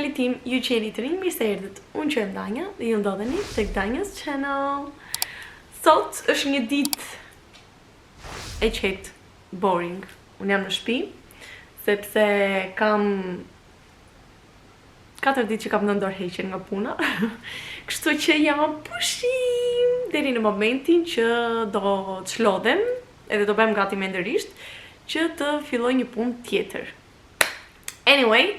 kanalit tim, ju që jeni të rinj, mirë se erdhët. Unë që jam Danja dhe ju ndodheni tek Danja's Channel. Sot është një ditë e qetë boring. Unë jam në shtëpi, sepse kam 4 ditë që kam në ndorëheqjen nga puna. Kështu që jam pushim deri në momentin që do të çlodhem, edhe do bëhem gati menderisht që të filloj një punë tjetër. Anyway,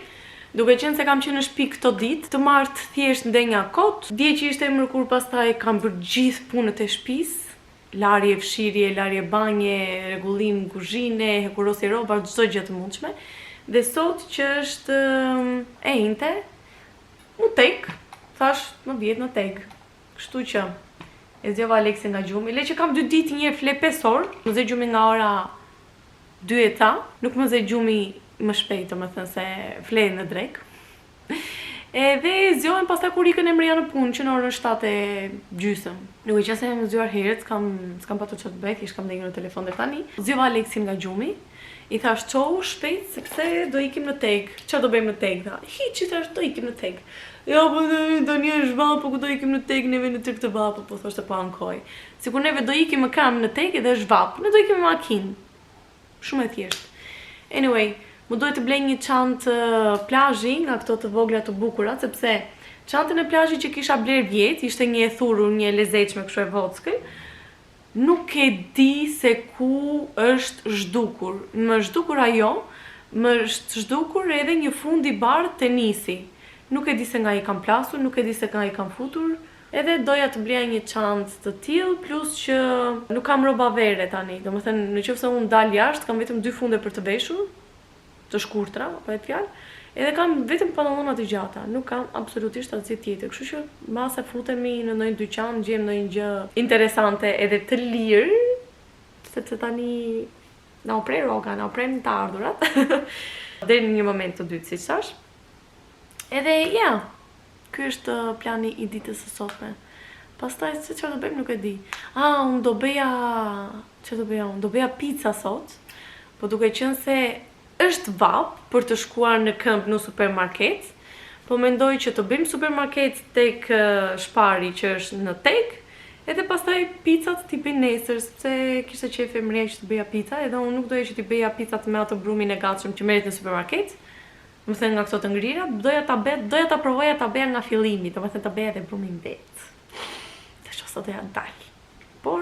duke qenë se kam qenë në shtëpi këto ditë, të martë thjesht ndenja kot, dje që ishte e mërkur pastaj kam bërë gjithë punët e shtëpisë, larje fshirje, larje banje, rregullim kuzhine, hekurosje rroba, çdo gjë të mundshme. Dhe sot që është e njëjte, mu tek, thash më vjet në tek. Kështu që e zgjova Aleksin nga gjumi. Le që kam 2 ditë një fle 5 orë, më zë gjumi nga ora 2 e ta, nuk më zë gjumi më shpejt, më thënë se flejnë në drek. Edhe zgjohem pastaj kur ikën Emria në punë, që në orën 7:30. Nuk e qenë se më zgjuar herët, s'kam patur çfarë të bëj, thjesht kam ndenjur në telefon dhe tani. Zgjova Aleksin nga gjumi, i thash çau shpejt sepse do ikim në teg. Çfarë do bëjmë në teg? Tha, hiç, i thash do ikim në teg. Jo, po tani është vapu, ku do ikim në teg, neve në teg të vapu, po thoshte po ankoj. Sikur neve do ikim më kam në teg edhe është vapu, ne do ikim me makinë. Shumë e thjeshtë. Anyway, më dojtë të blej një çantë plazhi nga këto të vogla të bukura, sepse çantën e plazhit që kisha bler vjet, ishte një e thurur, një e lezetshme kështu e vockël. Nuk e di se ku është zhdukur. Më zhdukur ajo, më është zhdukur edhe një fund i bardhë tenisi. Nuk e di se nga i kam plasur, nuk e di se nga i kam futur. Edhe doja të bleja një çantë të tillë, plus që nuk kam rroba vere tani. Domethënë, nëse unë dal jashtë, kam vetëm 2 funde për të veshur, të shkurtra, apo e fjalë, edhe kam vetëm pantallona të gjata, nuk kam absolutisht asgjë tjetër. Kështu që mbas e futemi në ndonjë dyqan, gjejmë ndonjë gjë interesante edhe të lirë, sepse tani na u pre roga, na u pren të ardhurat. Deri në një moment të dytë, siç thash. Edhe ja, ky është plani i ditës së sotme. Pastaj se çfarë do bëjmë nuk e di. Unë do bëja, çfarë do bëja unë? Do bëja pica sot, po duke qenë se është vap për të shkuar në këmbë në supermarket, po mendoj që të bëjmë supermarket tek Shpari që është në tek, edhe pastaj picat t'i bëj nesër, sepse kishte qejf Emria që të bëja pica, edhe unë nuk doja që t'i bëja picat me atë brumin e gatshëm që merret në supermarket. Më thënë nga këto të ngrira, doja ta provoja ta bëja nga fillimi, domethënë ta bëja edhe brumin vet. Tash sot doja dal. Por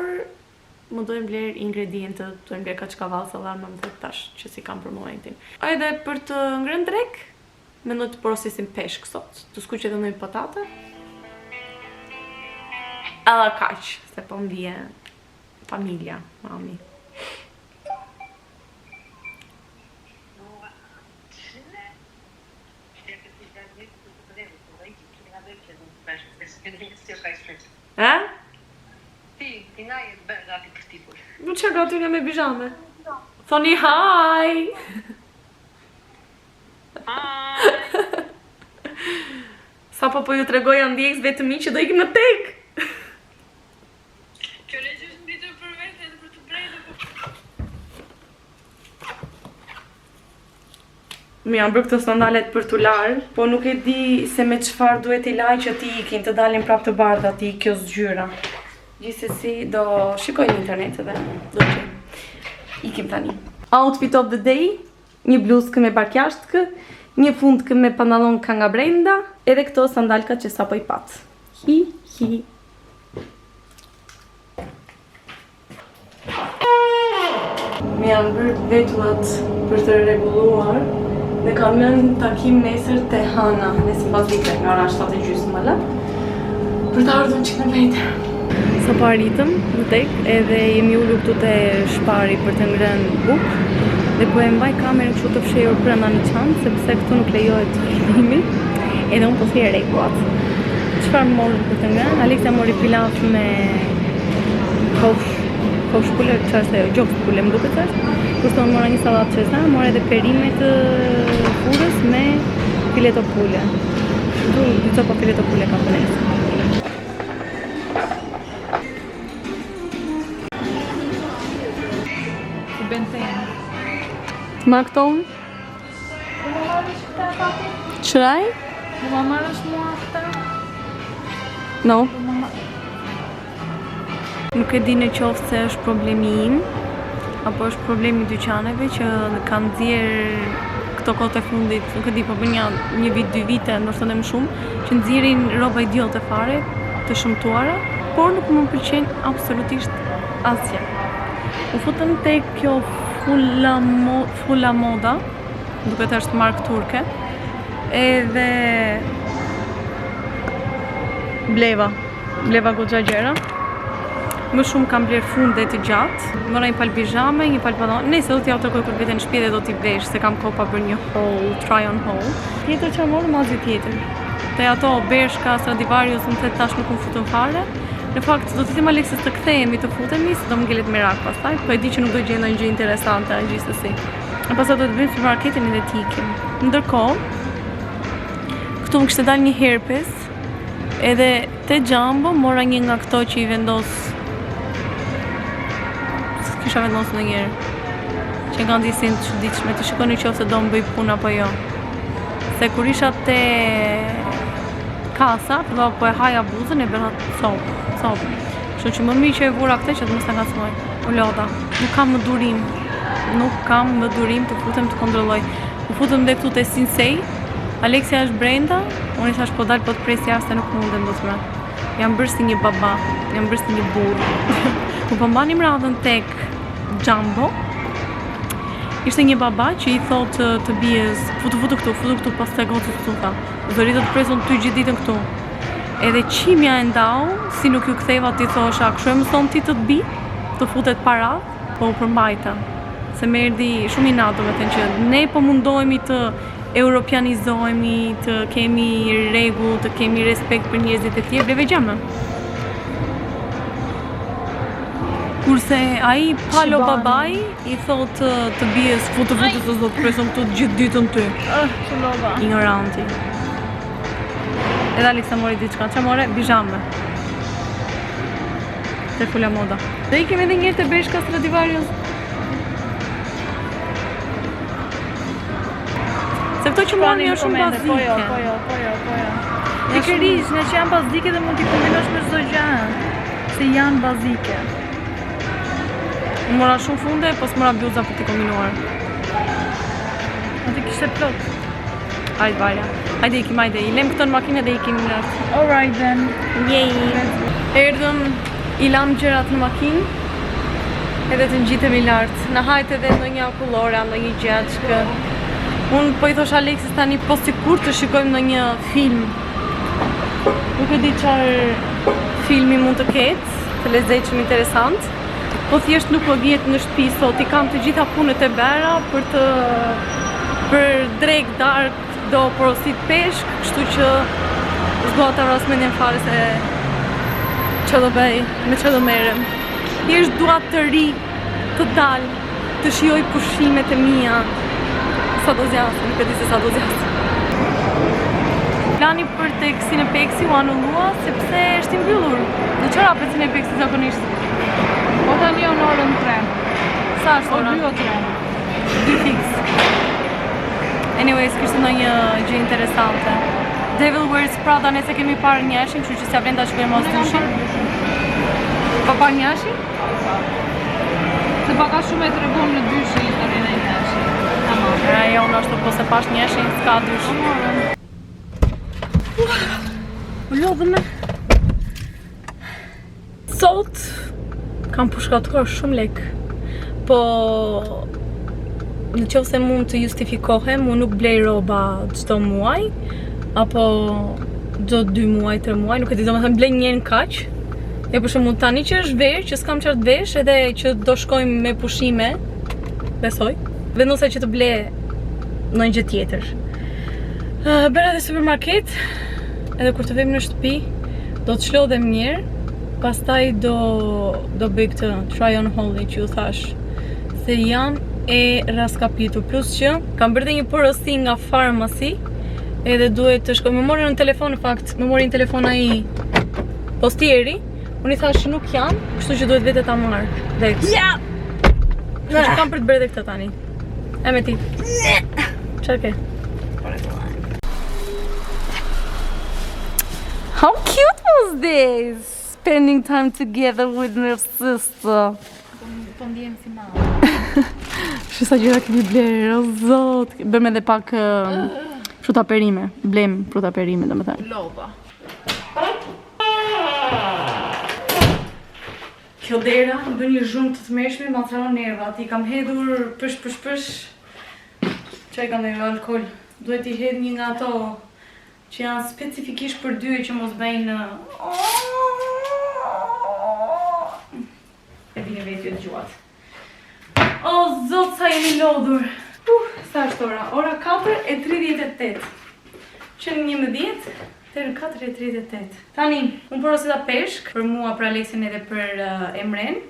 më dojmë bler ingredientët, dojmë bler kaçkavall, sallam, më thot tash që si kam për momentin. Edhe për të ngrënë drek, mendoj të porosim peshk sot, të skuq edhe ndonjë patate. Kaq, se po më vjen familja, mami. Nuk që gati nga me bijame. Thoni hi! Sa po ju tregoja ndjekësve të mi që do ikim në tek. Kjo leqë është mbitur për vete edhe për të brejtë. Mi janë bërë këto sandalet për t'u larë, po nuk e di se me çfarë duhet i laj që ti ikin të dalin prap të bardha ti kjo zgjyra. Gjithsesi do shikoj në internet edhe do që ikim tani. Outfit of the day, një bluzkë me barkjashtkë, një fundkë me pantallonka nga brenda, edhe këto sandalkat që sapo i pat. Hi. Mi janë bërë vetullat për të rregulluar dhe kam lënë takim nesër te Hana, nesër pas dite nga ora 7:30 për të ardhur çik në vete. Sa po arritëm në tek, edhe jemi ulur këtu te Shpari për të ngrënë bukë dhe po e mbaj kamerën kështu të fshehur brenda në çantë, sepse këtu nuk lejohet filmimi, edhe unë po thej rregullat. Çfarë morëm për të ngrënë? Aleksa mori pilaf me kofsh pule, çfarë është ajo? Gjoks pule më duket është. Kurse unë mora një sallatë çesna, mora edhe perime të furrës me fileto pule. Këtu dy copa fileto pule kam për nesër. Ma këton? Qëraj? Do ma marrësh mua aftë? No. Nuk e di në qoftë se është problemi im, apo është problemi i dyqaneve që kanë nxjerr këto kohë të fundit, nuk e di, po bën një vit, 2 vite, ndoshta edhe më shumë, që nxjerrin rroba idiote fare, të shëmtuara, por nuk më pëlqen absolutisht asgjë. U futëm tek kjo Fula Moda, duket është markë turke, edhe bleva goxha gjëra. Më shumë kam bler funde të gjatë, mëra një palë pijame, një palë pantallon. Nëse do t'ja u tregoj kur vete në shtëpi dhe do t'i vesh, se kam kohë pa bërë një haul, try on haul. Tjetër që morë mazi tjetër. Te ato Bershka, Stradivarius, më thet tash nuk më futën fare. Në fakt do t'i them Aleksis të kthehemi të futemi, se do më ngelet merak pastaj, po e di që nuk do gjej ndonjë gjë interesante gjithsesi. E pastaj do të bëjmë supermarketin dhe t'i ikim. Ndërkohë, këtu më kishte dalë një herpes, edhe te Jumbo mora një nga këto që i vendos. Kisha vendosur ndonjëherë. Që nga ndjesin të çuditshme, të shikoni qoftë se do më bëj punë apo jo. Se kur isha te kasa, do po e haja buzën e bëra cop. Kështu që më mirë që e vura këtë që të mos ta ngacmoj. O lodha, nuk kam më durim të futem të kontrolloj. U futëm dhe këtu te Sinsei. Aleksia është brenda, unë i thash po dal po të pres jashtë, nuk mundem dot më. Jam bërë si një baba, jam bërë si një burr. U përmbanim radhën tek Jumbo. Ishte një baba që i thot të bijes, futu këtu, pas të gocës këtu tha. Zëri do të presun ty gjithë ditën këtu. Edhe qimja e ndau, si nuk ju ktheva ti thosha, kështu e mëson ti të bi, të futet para, po u përmbajta. Se më erdhi shumë i natë, domethënë që ne po mundohemi të europianizohemi, të kemi rregull, të kemi respekt për njerëzit e tjerë, bleve gjamë. Kurse ai palo babai i thot të bijes futu se do të presom këtu gjithë ditën ty. Që lova. Ignoranti. Edhe Aleksa mori diçka, ç'a more? Bizhame. Te Fula Moda. Dhe i kemi edhe një herë te Bershka Stradivarius. Se këto që marrin janë shumë bazike. Po jo. Pikërisht, ne që janë bazike dhe mund t'i kombinosh me çdo gjë. Se janë bazike. Më mora shumë funde, po s'mora bluza për t'i kombinuar. Atë kishte plot. Hajde Vaja. Hajde ikim, hajde. I lem këto në makinë dhe ikim në lartë. Alright then. Yay. Erdhëm, i lam gjërat në makinë edhe të ngjitemi lartë. Na hajt edhe ndonjë akullore, ndonjë gjatshkë. Unë po i thosh Aleksis tani po sigurt të shikojmë ndonjë film. Nuk e di çfarë filmi mund të ketë, të lezetshëm, interesant. Po thjesht nuk më vjet në shtëpi sot, i kam të gjitha punët e bera për drek, dark, do porosit peshk, kështu që s'dua ta vras mendjen fare se çfarë do bëj, me çfarë do merrem. Thjesht dua të ri, të dal, të shijoj pushimet e mia. Sa do zjasë, nuk e di se sa do zjasë. Plani për tek Cinepexi u anullua sepse është i mbyllur. Në çfarë hapet Cinepexi zakonisht? Po tani në orën 3. Sa është ora? 2 o 3. 2 fix. Anyways, kishte ndonjë gjë interesante. Devil Wears Prada, nëse kemi parë njëshin, kështu që s'ja vlen ta shkojmë mos dyshin. Pa parë njëshin? Se paka shumë e tregon në dyshin historinë e njëshin. Tamam. Jo, nështë po se pash njëshin, s'ka dysh. U lodhëm me. Sot kam përshkatuar shumë lek, po në qoftë se mund të justifikohem, unë nuk blej roba çdo muaj, apo çdo 2 muaj, 3 muaj, nuk e di, domethënë blej një herë kaq. Ja për shembull tani që është verë, që s'kam çfarë të vesh, edhe që do shkojmë me pushime, besoj, vendosa që të blej ndonjë gjë tjetër. Bëra dhe supermarket, edhe kur të vim në shtëpi, do të shlodhem njërë, pastaj do bëj këtë try on haul-in që ju thash, se jam e raskapitur, plus që kam bërë dhe një porosi nga Pharmacy, edhe duhet të shkoj, më mori në telefon në fakt, më mori në telefon ai postieri, unë i thash nuk janë, kështu që duhet vete ta marr. Ja! Kështu që kam për të bërë dhe këtë tani. E me ti. Çfarë ke? How cute was this? Spending time together with my sister. Po ndjem final. Shi sa gjëra kemi blerë, o zot. Bëm edhe pak fruta perime. Blem fruta perime, domethënë. Lova. Kjo dera më bën një zhurmë të tmerrshme, ma thron nervat. I kam hedhur pësh. Çaj kam dhënë alkool. Duhet i hedh një nga ato që janë specifikisht për dy që mos bëjnë e vini vetë të gjuat. O zot, sa jemi lodhur. Sa është ora? Ora 4:38. Që në 11 deri në 4:38. Tani, unë porosita peshk për mua, për Aleksin edhe për Emren.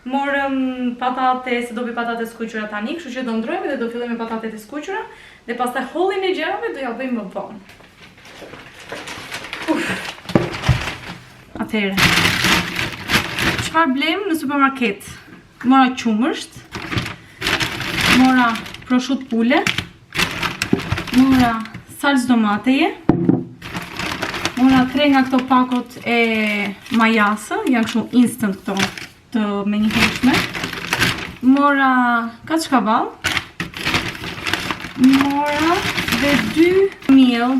Morëm patate, se do bëj patate skuqura tani, kështu që do ndrojmë dhe do fillojmë me patatet e skuqura dhe pastaj hollin e gjërave do ja bëjmë më vonë. Atëherë. Çfarë blem në supermarket? Mora qumësht, mora prosciutto pule, mora salcë domateje, mora 3 nga këto pakot e majasë, janë kështu instant këto të menjëhershme. Mora kaçkavall, mora dhe 2 miell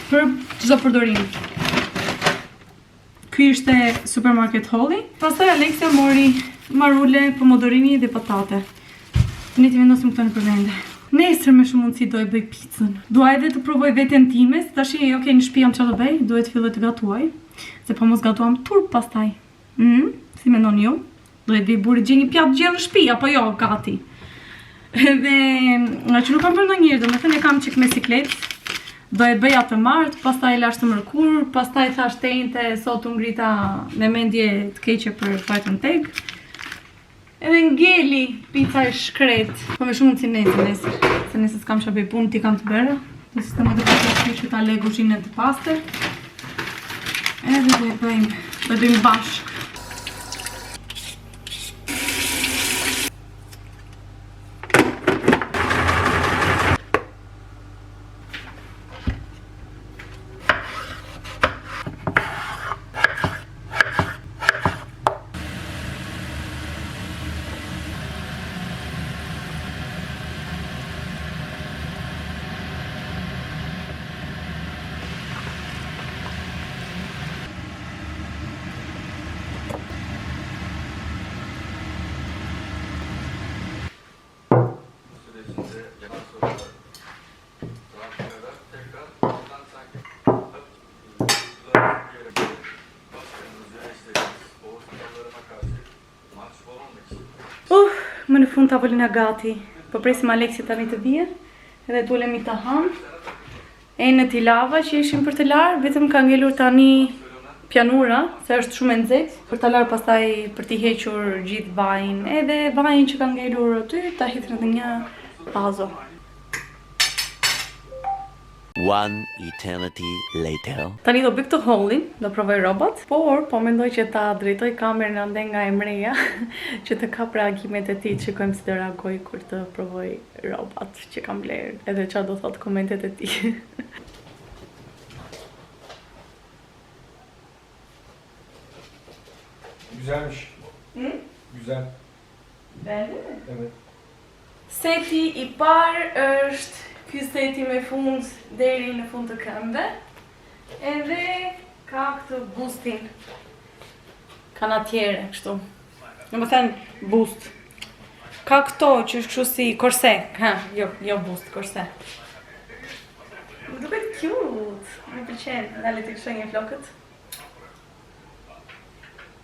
për çdo përdorim. Ky ishte supermarket holli. Pastaj Aleksia mori marule, pomodorini dhe patate. Ne ti vendosim këto në përvende. Nesër me shumë mundësi do e bëj picën. Dua edhe të provoj veten time, se tash në shtëpi jam çfarë do bëj, duhet të filloj të gatuaj, se po mos gatuam turp pastaj. Si mendoni ju? Duhet bëj burri gjej një pjatë gjellë në shtëpi apo jo, gati. Dhe që nuk kam bërë ndonjëherë, domethënë e kam çik me sikletë. Do e bëja të martë, pastaj lash të mërkur, pastaj thash tente, sot u ngrita me mendje të keqe për fajtën teg. Edhe ngeli pica e shkret. Po me shumë nesër, se nesër s'kam çfarë bëj punë, ti kam të bëra. Në sistema do të shkoj ta lej kuzhinën të pastër. Edhe do e bëjmë bashkë. Më në fund tavolina gati. Po presim Aleksit tani të vijë, edhe tulemi ta ham. Enët i lava që ishin për të larë, vetëm ka ngelur tani pjanura, se është shumë e nxehtë, për ta larë pastaj për t'i hequr gjithë vajin, edhe vajin që ka ngelur aty, ta hedhim në një vazo. One eternity later. Tani do bëj këtë hollin, do provoj robot, por po mendoj që ta drejtoj kamerën ande nga Emreja, që të kap reagimet e tij, shikojmë si do reagoj kur të provoj robot që kam bler, edhe çfarë do thot komentet e tij. Güzelmiş. Güzel. Evet. Seti i parë është ky seti me fund deri në fund të këmbëve. Edhe ka këtë bustin. Kanatiere, kështu. Domethënë bust. Ka këto që është kështu si korse. Jo bust, korse. Më duket cute. Më pëlqen. Dale të kështu një flokët.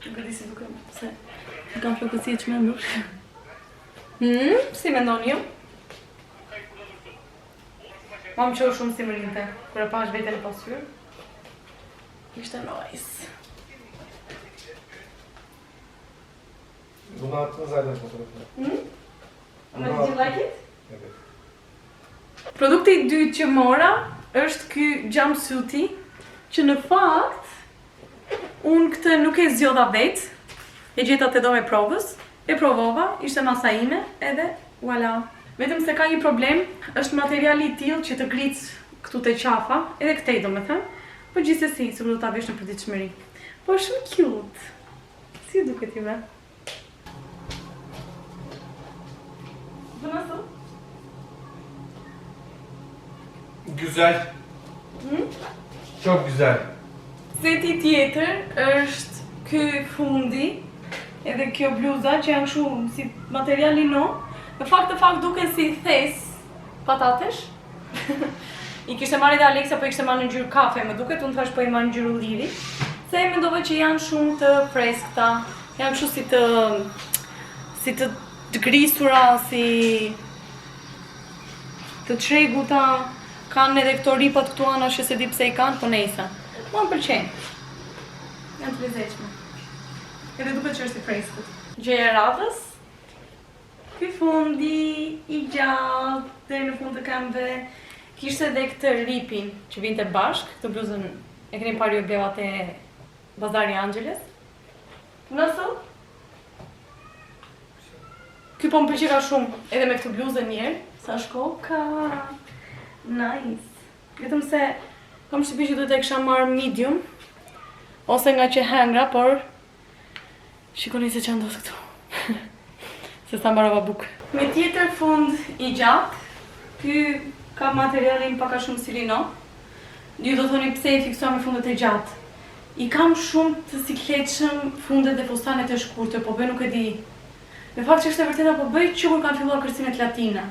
Nuk e di si duket, se kam flokët si e çmendur. Si mendoni ju? Ma më qohë shumë si më rinte, kur e pash vete në pasyrë. Ishte nice. Bunu attın zaten fotoğrafına. Did you like it? Evet. Produkti i dytë që mora është ky jumpsuiti, që në fakt unë këtë nuk e zgjodha vetë, e gjeta te dome provës, e provova, ishte masa ime, edhe voilà. Vetëm se ka një problem, është materiali i tillë që të gric këtu te qafa, edhe këtej domethënë, Po gjithsesi, se më do ta vesh në përditshmëri. Po shumë cute. Si duket ti me? Bu nasıl? Güzel. Çok güzel. Seti tjetër është ky fundi, edhe kjo bluza që janë shumë si material lino. Në fakt duken si thes patatesh. I kishte marrë dhe Aleksa, po i kishte marrë në ngjyrë kafe, më duket, unë thash po i marrë në ngjyrë ulliri. Se mendova që janë shumë të freskëta, janë kështu si të grisura, si të çreguta, kanë edhe këto ripat këtu ana që se di pse i kanë, po nejse. Mua më pëlqejnë. Janë të lezetshme. Edhe duket që është i freskët. Gjëja e radhës. Ky fundi i gjatë deri në fund të këmbëve kishte edhe këtë ripin që vinte bashk, këtë bluzën e keni parë ju bleva te Bazari Angeles. Nasıl? Ky po më pëlqej shumë, edhe me këtë bluzën njerë, sa shkoka. Nice. Vetëm se kam shtypin që duhet e kisha marrë medium, ose nga që hengra, por shikoni se ç'a ndodh këtu. Se sa mbarova bukë. Me tjetër fund i gjatë, ky ka materialin pak a shumë si lino. Ju do thoni pse e fiksoj me fundet e gjatë. I kam shumë të sikletshëm fundet dhe fustanet e shkurtër, po bëj nuk e di. Me fakt që është e vërteta, po bëj që kur kanë filluar kërcimet latine.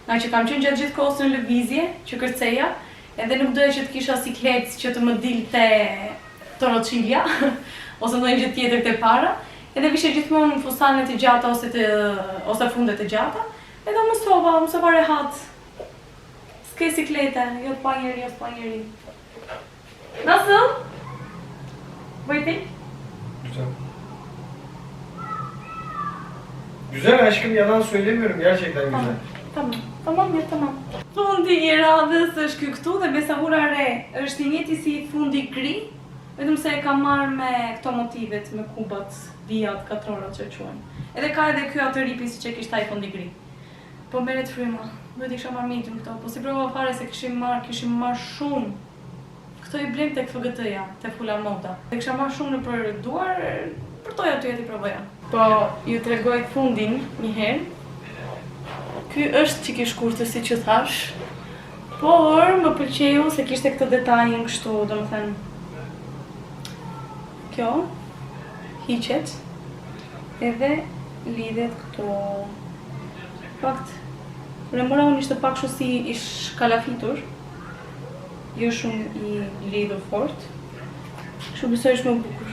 Nga që kam qenë gjatë gjithë kohës në lëvizje, që kërceja, edhe nuk doja që të kisha siklet që të më dilte torocilja, ose ndonjë gjë tjetër te para. Edhe vishe gjithmonë fustanet e gjata ose fundet e gjata, edhe mësova rehat. S'ke siklete, jo t'pa njeri. Nasıl? Buyurun. Güzel. Güzel aşkım, yalan söylemiyorum, gerçekten güzel. Tamam. Fundi i radhës është ky këtu dhe besavura re është i njëjti si fundi gri, vetëm se e kam marrë me këto motivet, me kubat, vijat, katrorat që quajnë. Edhe ka edhe ky atë ripin si që kishte ai fundi gri. Po merret fryma. Duhet i kisha marrë medium këto, po si provova fare se kishim marrë shumë. Këto i blem tek FGT-ja, te Fula Moda. E kisha marrë shumë në për duar, për toja ty ti provoja. Po ju tregoj fundin një herë. Ky është çik i shkurtër siç ju thash. Por më pëlqeu se kishte këtë detajin kështu, domethënë. Kjo hiqet edhe lidhet këtu. Fakt, kur e mora unë ishte pak kështu si i shkalafitur. Jo shumë i lidhur fort. Kështu besoj është më bukur.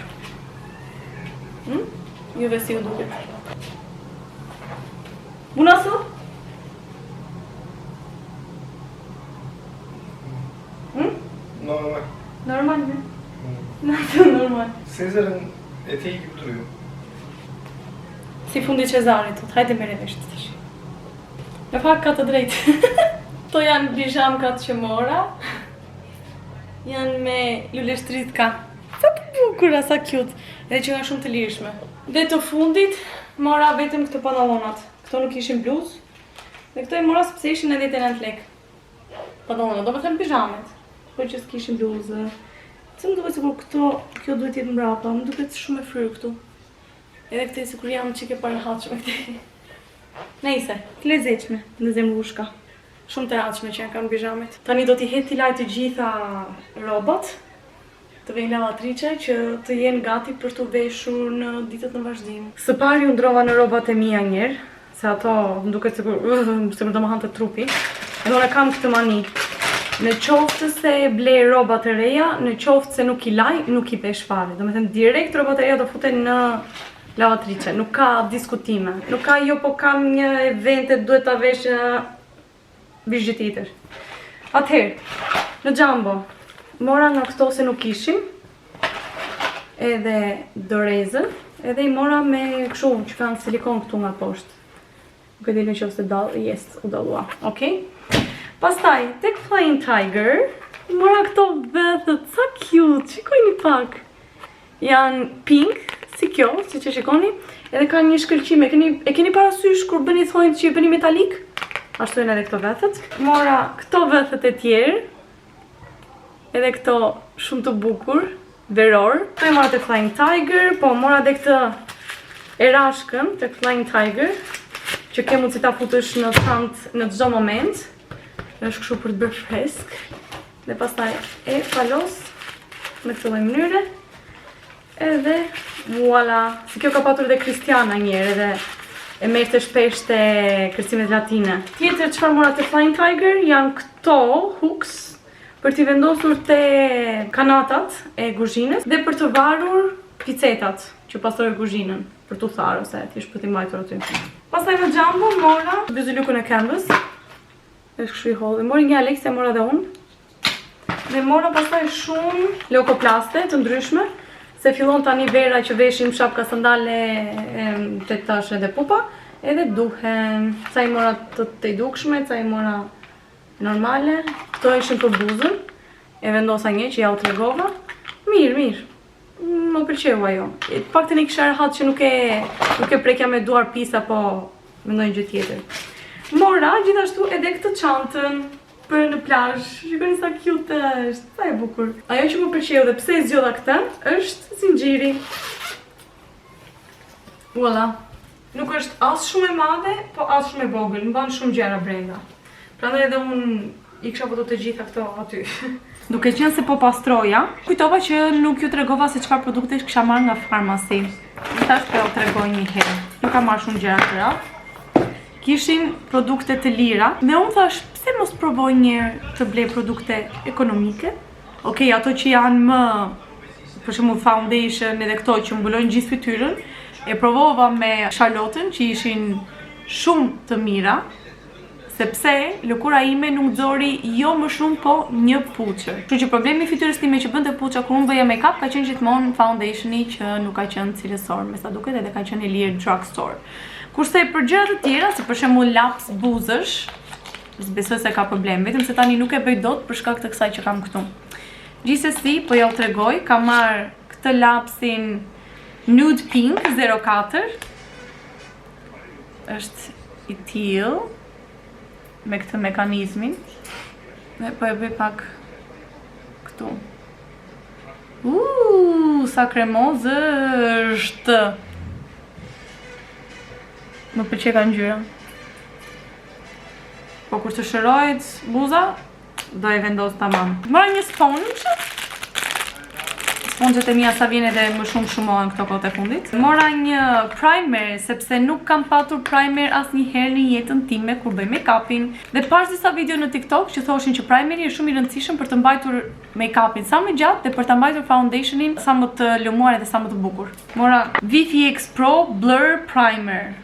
Juve si u duket. Bu nasıl? Normal. Normal mi? Nasıl normal? Sezar'ın eteği gibi duruyor. Si fundi Cezarit, hajde mere vesh të tash. Në fakt ka të drejtë. Kto janë bizhamkat që mora. Janë me luleshtritka. Sa të bukura, sa cute. Edhe që janë shumë të lirshme. Dhe të fundit mora vetëm këto pantallonat. Këto nuk ishin bluzë. Dhe këto i mora sepse ishin edhe 89 lekë. Pantallonat, do të them pijamet. Po që s'kishin bluzë. Se më duket sikur kjo duhet jetë mbrapa, më duket shumë e fryrë këtu. Edhe këte sikur jam çike parahatshme këte. Nejse, të lezetshme në zemrushka. Shumë të ratshme që janë kanë pijamet. Tani do t'i heti laj të gjitha rrobat të vejnë lavatrice që të jenë gati për të veshur në ditët në vazhdim. Së pari u ndrova në rrobat e mia njerë, se ato më duket sikur se më do më hante trupi. Edhe unë kam këtë mani. Në qoftë se blej rroba të reja, në qoftë se nuk i laj, nuk i vesh fare. Domethënë direkt rrobat e reja do futen në lavatrice, nuk ka diskutime. Nuk ka jo po kam një evente duhet ta vesh bish gjë tjetër. Atëherë, në Jumbo mora nga këto se nuk ishin. Edhe dorezën, edhe i mora me kështu që kanë silikon këtu nga poshtë. Nuk e di nëse u dallua. Okej? Pastaj, tek Flying Tiger, mora këto vethët, sa cute, shikojni pak. Janë pink, si kjo, si që shikoni, edhe ka një shkëlqime. E keni parasysh kur bëni thonjë që i bëni metalik? Ashtu janë edhe këto vethët. Mora këto vethët e tjerë, edhe këto shumë të bukur, veror. Këto e mora të Flying Tiger, po mora dhe këtë erashkën të Flying Tiger, që ke mundësi ta futësh në stand në çdo moment. Është kështu për të bërë fresk. Dhe pastaj e falos në këtë lloj mënyre. Edhe voilà, si kjo ka patur edhe Kristiana njerë, edhe e merrte shpesh te kërcimet latine. Tjetër çfarë mora te Flying Tiger janë këto hooks për t'i vendosur te kanatat e kuzhinës dhe për të varur picetat që pastrojnë kuzhinën, për t'u tharë ose thjesht për t'i mbajtur aty. Pastaj në Jumbo mora byzylukun e këmbës. Është kështu i hollë. Mori një Alexa, mora dhe unë. Dhe mora pastaj shumë leukoplaste të ndryshme. Se fillon tani vera që veshim shapka sandale, tetashe dhe pupa, edhe duhen. Ca i mora të i dukshme, ca i mora normale. Këto ishin për buzën, e vendosa një që ja u tregova. Mirë. Më pëlqeu ajo. Paktën i kisha rehat që nuk e prekja me duar pisa, po mendoj gjë tjetër. Mora gjithashtu edhe këtë çantën për në plazh. Shikoni sa cute është, sa e bukur. Ajo që më pëlqeu dhe pse e zgjodha këtë është zinxhiri. Voilà. Nuk është as shumë e madhe, po as shumë e vogël, mban shumë gjëra brenda. Prandaj edhe unë i kisha futur të gjitha këto aty. Duke qenë se po pastroja, kujtova që nuk ju tregova se çfarë produkte kisha marrë nga farmasi. Tash po ju tregoj një herë. Nuk kam marrë shumë gjëra të rrallë. Kishin produkte të lira dhe unë thash pse mos provoj një të blej produkte ekonomike. Okej, ato që janë më, për shembull foundation edhe këto që mbulojnë gjithë fytyrën, e provova me Charlotte'n që ishin shumë të mira, sepse lëkura ime nuk nxori jo më shumë po një puçër. Kështu që problemi i fytyrës time që bënte puça kur unë bëja make-up ka qenë gjithmonë foundationi që nuk ka qenë cilësor, me sa duket edhe ka qenë i lirë drugstore. Kurse për gjëra të tjera, si për shembull laps buzësh, besoj se ka problem, vetëm se tani nuk e bëj dot për shkak të kësaj që kam këtu. Gjithsesi, po ja u tregoj, kam marr këtë lapsin Nude Pink 04. Është i tillë me këtë mekanizmin. Dhe po e bëj pak këtu. Sa kremoz është. Më pëlqej ka ngjyra. Po kur të shërohet buza, do e vendos tamam. Mora një sponge. Sponget e mia sa vjen edhe më shumë shumohen këto kohët e fundit. Mora një primer, sepse nuk kam patur primer asnjëherë në jetën time kur bëj make-upin. Dhe pash disa video në TikTok që thoshin që primeri është shumë i rëndësishëm për të mbajtur make-upin sa më gjatë dhe për të mbajtur foundationin sa më të lëmuar edhe sa më të bukur. Mora VFX Pro Blur Primer.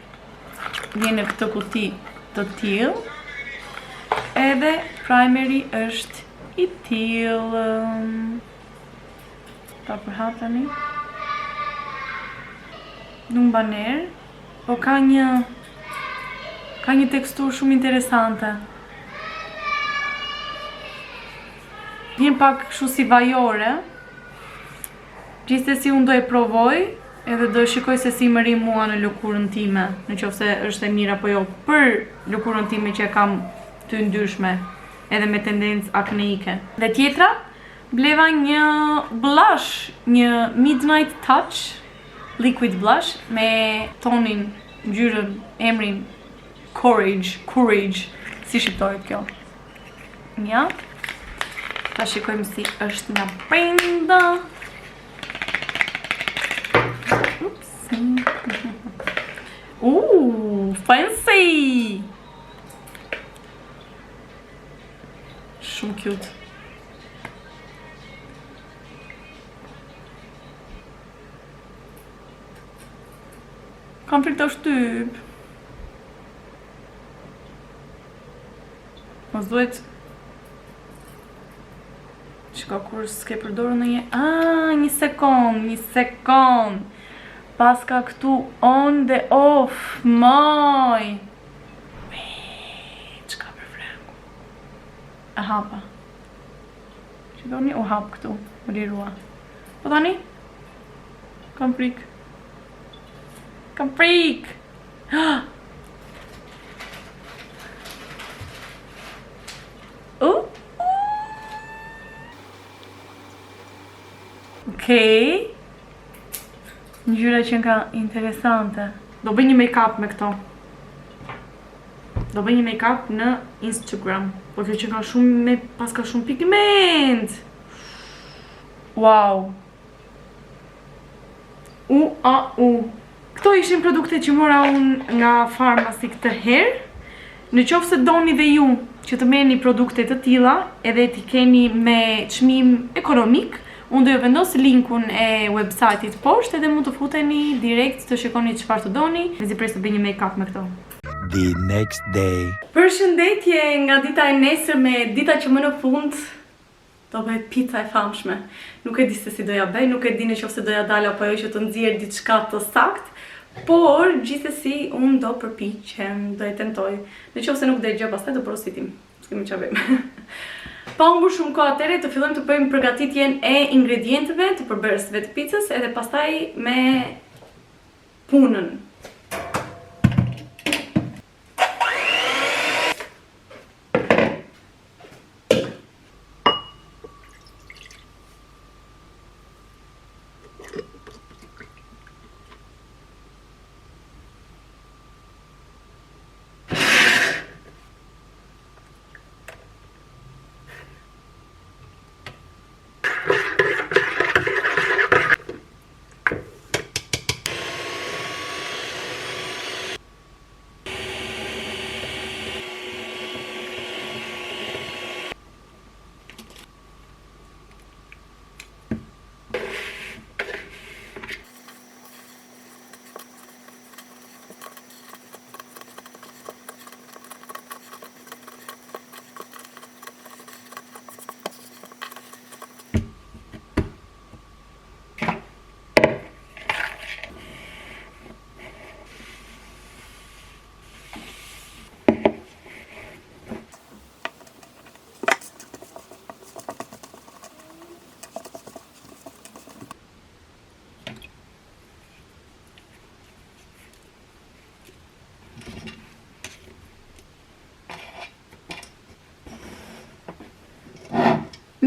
Vjen në këtë kuti të tillë. Edhe primeri është i tillë. Ta përhap tani. Nuk mban erë, po ka një teksturë shumë interesante. Vjen pak kështu si vajore. Gjithsesi unë do e provoj. Edhe do shikoj se si më ri mua në lëkurën time, në qoftë se është e mirë apo jo për lëkurën time që e kam të ndryshme, edhe me tendencë akneike. Dhe tjetra, bleva një blush, një Midnight Touch liquid blush me tonin, ngjyrën, emrin Courage, si shqiptohet kjo. Ja. Ta shikojmë si është nga brenda. Fancy! Shumë cute. Kam frikë të shtyp. Mos duhet. Shiko kur s'ke përdorur në një. Një sekond. Paska këtu on dhe off, moj. Qka për fregu? E hapa. Që do një u hap këtu, më lirua. Po tani? Kam frik. Okej. Ngjyra që nga interesante. Do bëj një make-up me këto. Do bëj një make-up në Instagram. Po kjo që ka shumë pas ka shumë pigment. Wow. Këto ishin produkte që mora unë nga Pharmacy këtë herë. Në qoftë se doni dhe ju që të merrni produkte të tilla edhe t'i keni me çmim ekonomik, unë do ju vendos linkun e website-it poshtë edhe mund të futeni direkt të shikoni çfarë të doni. Mezi pres të bëj një make-up me këto. The next day. Përshëndetje nga dita e nesërme, dita që më në fund do bëhet pica e famshme. Nuk e di se si doja bëj, nuk e di nëse doja dal apo jo që të nxjerr diçka të saktë, por gjithsesi unë do përpiqem, do e tentoj. Nëse nuk del gjë pastaj do porositim. S'kemi çfarë bëjmë. Pa humbur shumë kohë atëherë të fillojmë të bëjmë përgatitjen e ingredienteve të përbërësve të picës edhe pastaj me punën.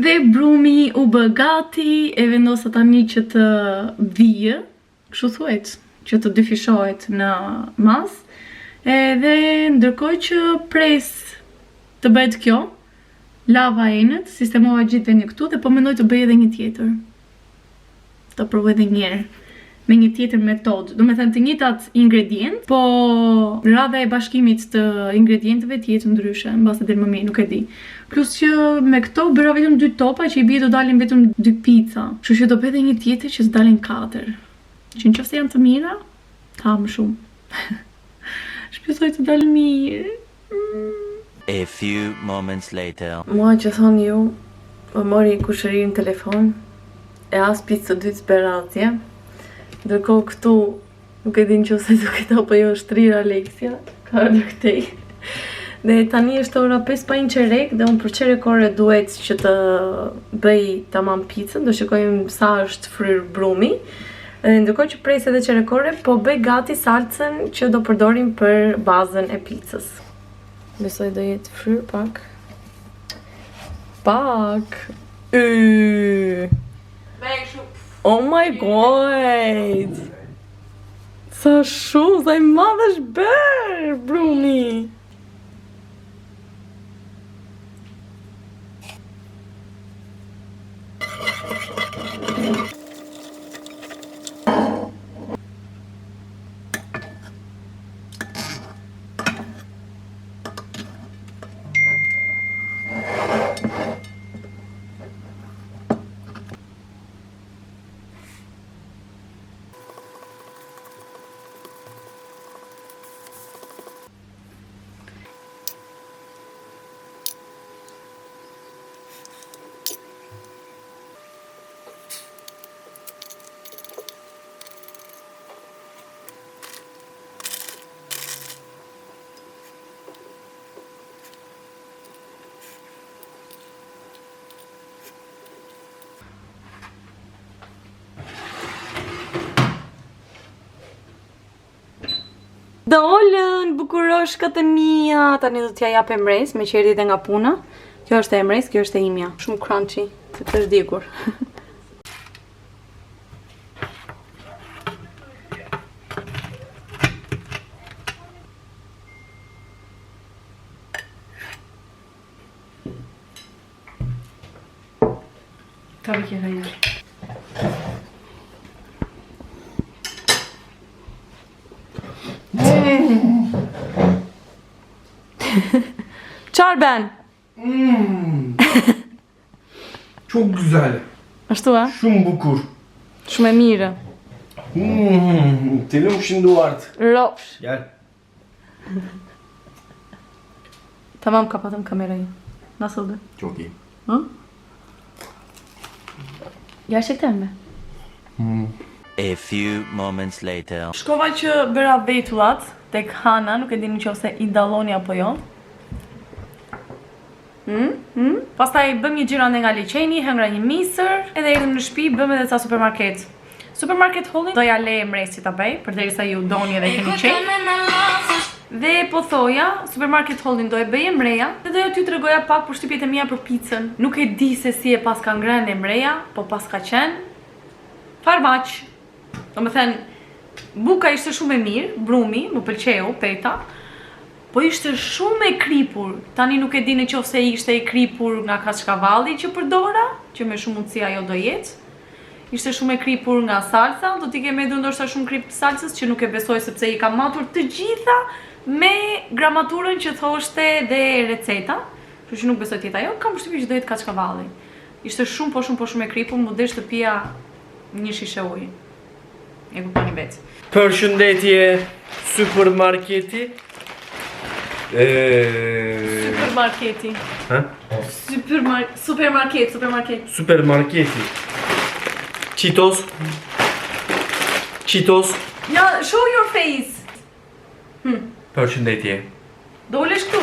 Dhe brumi u bë gati, e vendosa tani që të vijë, kështu thuhet, që të dyfishohet në mas. Edhe ndërkohë që pres të bëhet kjo, lava enët, sistemova gjithë një këtu dhe po mendoj të bëj edhe një tjetër. Ta provoj edhe një herë me një tjetër metodë, do me thënë të njëjtat ingredient, po radha e bashkimit të ingredienteve të jetë ndryshe, mbase del më mirë, nuk e di. Plus që me këto bëra vetëm 2 topa që i bie do dalin vetëm 2 pica. Kështu që do bëj edhe një tjetër që s'dalin 4. Që nëse janë të mira, ta më shumë. Shpresoj të dalin mirë. A few moments later. Mua që thonë ju, më mori kushëri në telefon, e as picë të 2 speratje. Ndërkohë këtu, nuk e di nëse duket apo jo shtrirë Aleksia, ka ardhur këtej. Dhe tani është ora 5 qerek dhe unë për qerek ore duhet që të bëj tamam picën, do shikojmë sa është fryr brumi. Ndërkohë që pres edhe qerek ore, po bëj gati salcën që do përdorim për bazën e picës. Besoj do jetë fryr pak. Oh my god! Sa shumë, sa i madh është bërë, brumi! Dolën, bukuroshkat e mia. Tani do t'ja jap Emres me që erdhit nga puna. Kjo është e Emres, kjo është e imja. Shumë crunchy, se të zhdikur. Çfarë ke hënë? Çfarë ben? Çok güzel. Ashtu ha? Shumë bukur. Shumë e mirë. Telim şimdi o artık. Rofsh. Gel. Tamam, kapattım kamerayı. Nasıldı? Çok iyi. Hı? Gerçekten mi? A few moments later. Shkova që bëra vetullat tek Hana, nuk e dini nëse i dalloni apo jo. Pastaj bëm një xhiro nga liçeni, hëngra një misër, edhe erdhëm në shtëpi, bëm edhe ca supermarket. Supermarket Hollin doja le mresi ta bëj, përderisa ju doni edhe keni qejf. Dhe po thoja, Supermarket Hollin do e bëj emreja dhe doja t'ju tregoja pak për shtypjet e mia për picën. Nuk e di se si e pas ka ngrënë emreja, po pas ka qenë farmaq. Domethënë, buka ishte shumë e mirë, brumi, më pëlqeu, peta, po ishte shumë e kripur. Tani nuk e di nëse ishte e kripur nga kaçkavalli që përdora, që me shumë mundësi ajo do jetë. Ishte shumë e kripur nga salsa, do t'i kemi edhe ndoshta shumë krip të salsës që nuk e besoj sepse i kam matur të gjitha me gramaturën që thoshte dhe receta, kështu që nuk besoj tjetë ajo, kam përshtypjen që do jetë kaçkavalli. Ishte shumë po shumë e kripur, më desh të pija një shishe ujë. E kuptoni vetë. Përshëndetje supermarketi. Supermarketi. Ha? Supermarket. Supermarketi. Cheetos. Cheetos. Ja, show your face. Përshëndetje. Do ulesh këtu.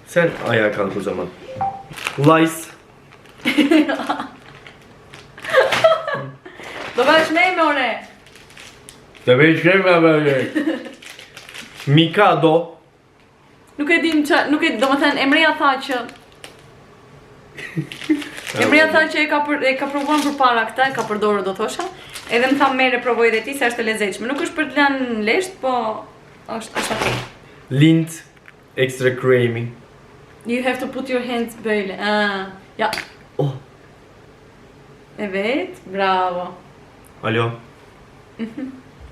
Sen ayağa kalk o zaman. Lice. Do bësh me more. Të veç krema böyle. Mikado. Nuk e dim që, domethënë emreja tha që emreja tha që e ka provuar përpara këtë, e ka përdorur do thosha. Edhe më tha merre provoj edhe ti se është e lezetshme. Nuk është për të lënë lesht, po është okay. Lind. Extra creamy. You have to put your hands böyle. Ja. Oh. Evet, bravo. Alo.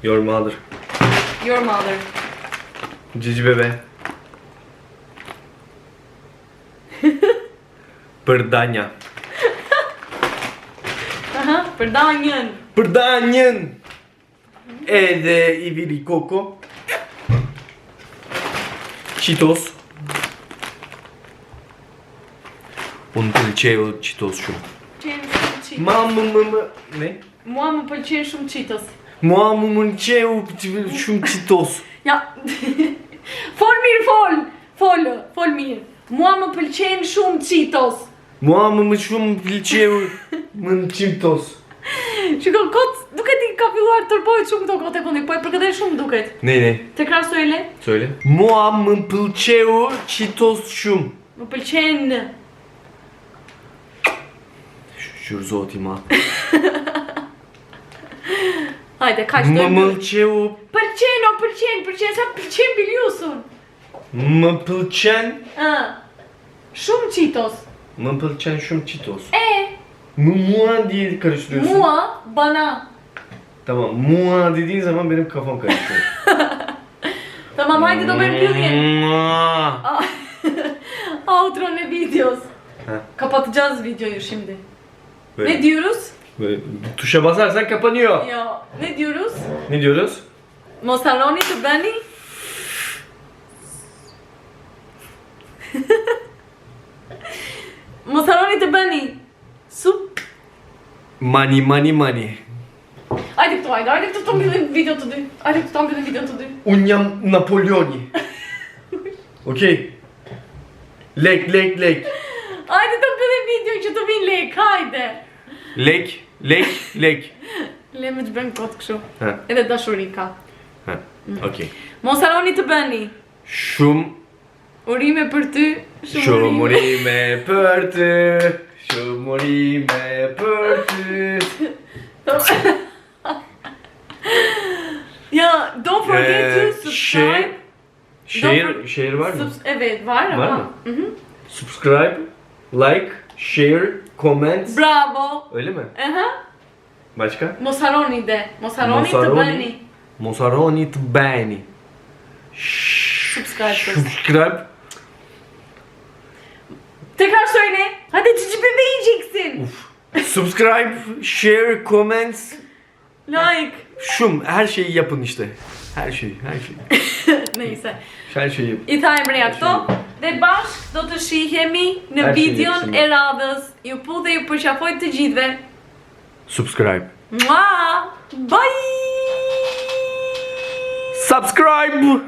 Your mother. Your mother. Cici bebe. Përdanja. Aha, për danjën. Përdanjën. Edhe i vili koko. Cheetos. Unë pëlqeu Cheetos shumë. Ne? Mua më pëlqen shumë Cheetos. Mua më pëlqeu shumë Cheetos. Ja. Fol mirë, fol mirë. Mua më pëlqen shumë Cheetos. Mua më shumë pëlqeu Cheetos. Shiko, kot, duket i ka filluar të tërpojt shumë këto kote kundi, po e përkëtej shumë duket. Ne. Të krasoj le? Söyle. Mua më pëlqeu Cheetos shumë. Më pëlqen. Shur zoti ma. Hajde, kaq Më do. pëlqeu. Pëlqen, sa pëlqen biljusun. Më pëlqen. Shumë Cheetos. Më pëlqen shumë Cheetos. Mua diye karıştırıyorsun. Mua, bana. Tamam, mua dediğin zaman benim kafam karışıyor. Tamam, hajde do bëjmë pyetje. Mua. Outro në videos. Ha. Kapat gjaz videoyu şimdi. Böyle, Ne diyoruz? böyle tuşa basarsan kapanıyor. Jo, ne diyoruz? Ne diyoruz? Mos harroni të bëni. Mos harroni të bëni. Sup. Money. Hajde këtu të mbyllim video të dy. Unë jam Napoleoni. Okej. Lek. Hajde të mbyllim video që të vinë lek, hajde. Lek. Le me të bëjmë kot kështu. Ha. Edhe dashuri ka. Ha. Okej. Mos harroni të bëni. Shumë Urime për ty. Shumurime për ty. Shumurime për ty. Ja, don't forget to subscribe. Share var mı? Evet, var ama. Var mı? Subscribe, like, share comments. Bravo! Öyle mi? Aha. Başka? Mos harroni de. Mos harroni të bëni. Mos harroni të bëni. Subscribe. Tekrar söyle. Hadi cici bebeği yiyeceksin. Subscribe, share, comments. Like. Her şeyi yapın işte. Her şeyi. Nëse. Her şeyi yapın. I thajmë reja këto. Dhe bashk do të shihemi në videon e radhës. Ju pu dhe ju përqafoj të gjithve. Subscribe. Mua! Bye! Subscribe!